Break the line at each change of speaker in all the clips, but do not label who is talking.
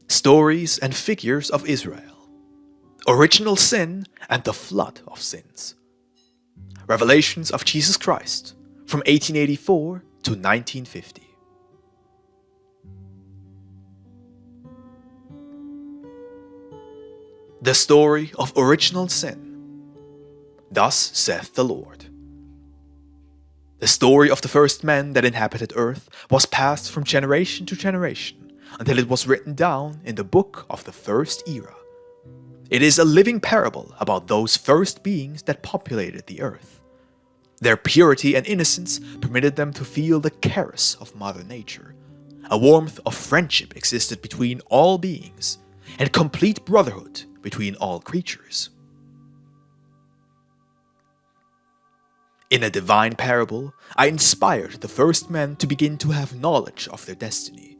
Stories and figures of Israel. Original sin and the flood of sins. Revelations of Jesus Christ from 1884 to 1950. The story of original sin. Thus saith the Lord. The story of the first men that inhabited earth was passed from generation to generation until it was written down in the book of the first era. It is a living parable about those first beings that populated the earth. Their purity and innocence permitted them to feel the caress of Mother Nature. A warmth of friendship existed between all beings, and complete brotherhood between all creatures. In a divine parable, I inspired the first men to begin to have knowledge of their destiny,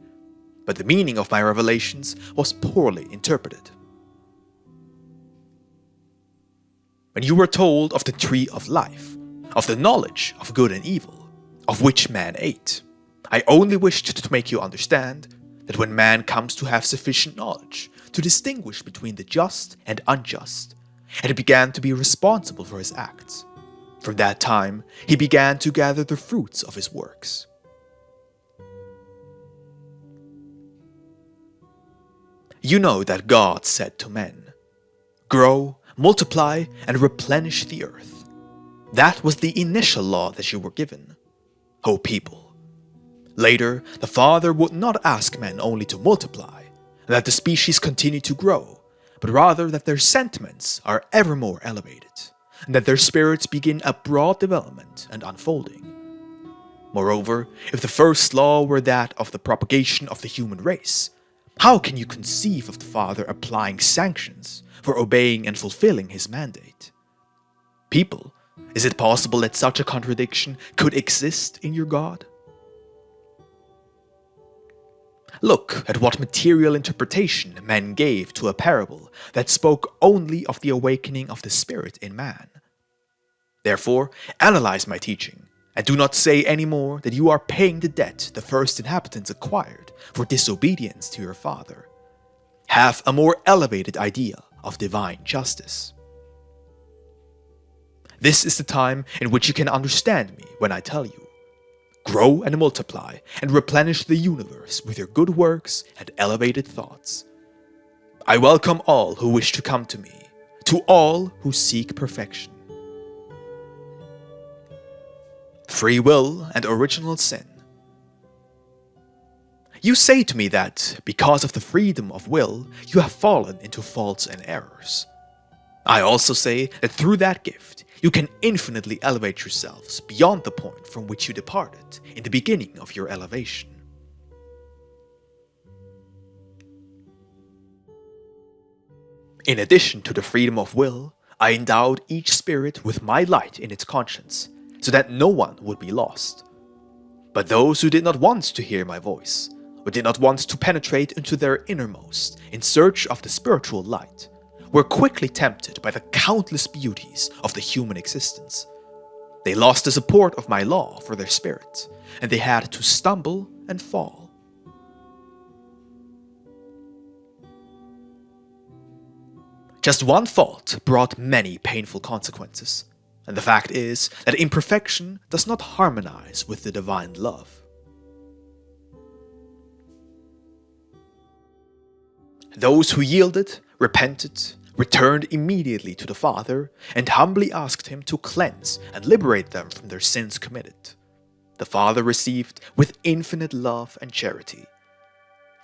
but the meaning of my revelations was poorly interpreted. When you were told of the tree of life, of the knowledge of good and evil, of which man ate, I only wished to make you understand that when man comes to have sufficient knowledge to distinguish between the just and unjust, and began to be responsible for his acts, from that time he began to gather the fruits of his works. You know that God said to men, "Grow, multiply, and replenish the earth." That was the initial law that you were given, O people. Later, the Father would not ask men only to multiply, and that the species continue to grow, but rather that their sentiments are ever more elevated, and that their spirits begin a broad development and unfolding. Moreover, if the first law were that of the propagation of the human race, how can you conceive of the Father applying sanctions for obeying and fulfilling his mandate? People, is it possible that such a contradiction could exist in your God? Look at what material interpretation men gave to a parable that spoke only of the awakening of the spirit in man. Therefore, analyze my teaching, and do not say any more that you are paying the debt the first inhabitants acquired for disobedience to your Father. Have a more elevated idea of divine justice. This is the time in which you can understand me when I tell you, grow and multiply and replenish the universe with your good works and elevated thoughts. I welcome all who wish to come to me, to all who seek perfection. Free will and original sin. You say to me that, because of the freedom of will, you have fallen into faults and errors. I also say that through that gift, you can infinitely elevate yourselves beyond the point from which you departed in the beginning of your elevation. In addition to the freedom of will, I endowed each spirit with my light in its conscience, so that no one would be lost. But those who did not want to hear my voice, or did not want to penetrate into their innermost in search of the spiritual light, were quickly tempted by the countless beauties of the human existence. They lost the support of my law for their spirit, and they had to stumble and fall. Just one fault brought many painful consequences, and the fact is that imperfection does not harmonize with the divine love. Those who yielded, repented, returned immediately to the Father, and humbly asked him to cleanse and liberate them from their sins committed. The Father received with infinite love and charity.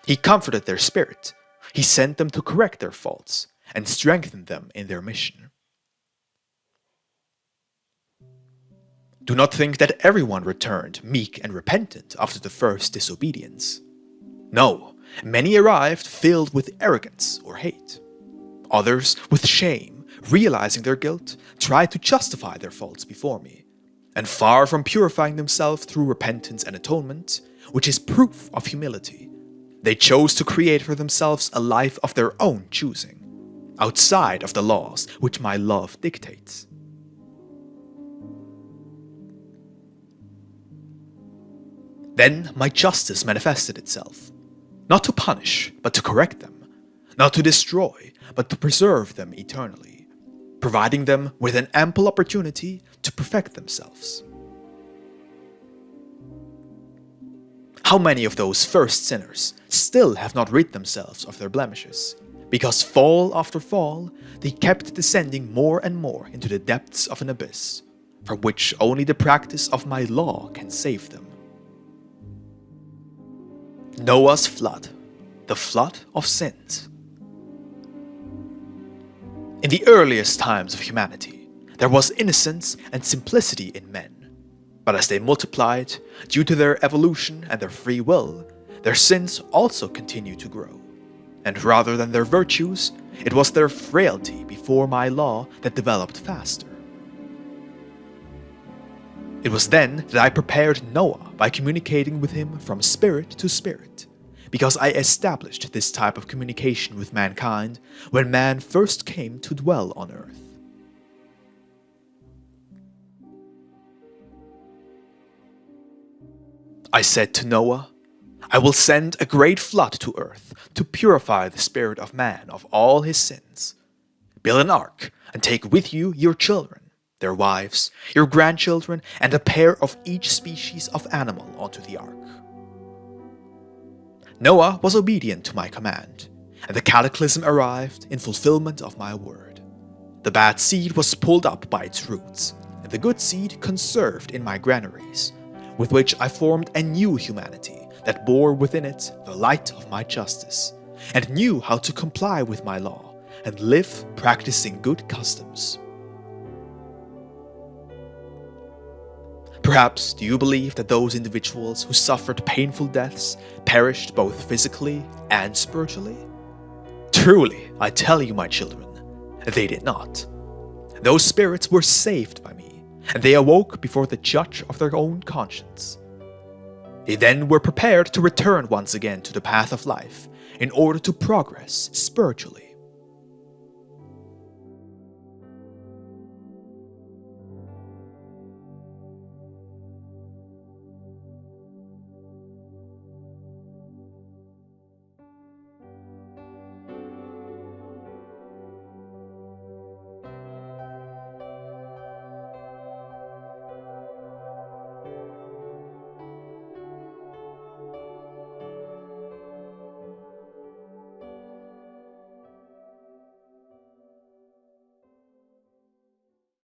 He comforted their spirit, he sent them to correct their faults, and strengthened them in their mission. Do not think that everyone returned meek and repentant after the first disobedience. No, many arrived filled with arrogance or hate. Others, with shame, realizing their guilt, tried to justify their faults before me, and far from purifying themselves through repentance and atonement, which is proof of humility, they chose to create for themselves a life of their own choosing, outside of the laws which my love dictates. Then my justice manifested itself, not to punish, but to correct them. not to destroy, but to preserve them eternally, providing them with an ample opportunity to perfect themselves. How many of those first sinners still have not rid themselves of their blemishes, because fall after fall they kept descending more and more into the depths of an abyss, from which only the practice of my law can save them. Noah's flood, the flood of sins. In the earliest times of humanity, there was innocence and simplicity in men. But as they multiplied, due to their evolution and their free will, their sins also continued to grow. And rather than their virtues, it was their frailty before my law that developed faster. It was then that I prepared Noah by communicating with him from spirit to spirit, because I established this type of communication with mankind when man first came to dwell on earth. I said to Noah, I will send a great flood to earth to purify the spirit of man of all his sins. Build an ark and take with you your children, their wives, your grandchildren, and a pair of each species of animal onto the ark. Noah was obedient to my command, and the cataclysm arrived in fulfillment of my word. The bad seed was pulled up by its roots, and the good seed conserved in my granaries, with which I formed a new humanity that bore within it the light of my justice, and knew how to comply with my law and live practicing good customs. Perhaps do you believe that those individuals who suffered painful deaths perished both physically and spiritually? Truly, I tell you, my children, they did not. Those spirits were saved by me, and they awoke before the judge of their own conscience. They then were prepared to return once again to the path of life in order to progress spiritually.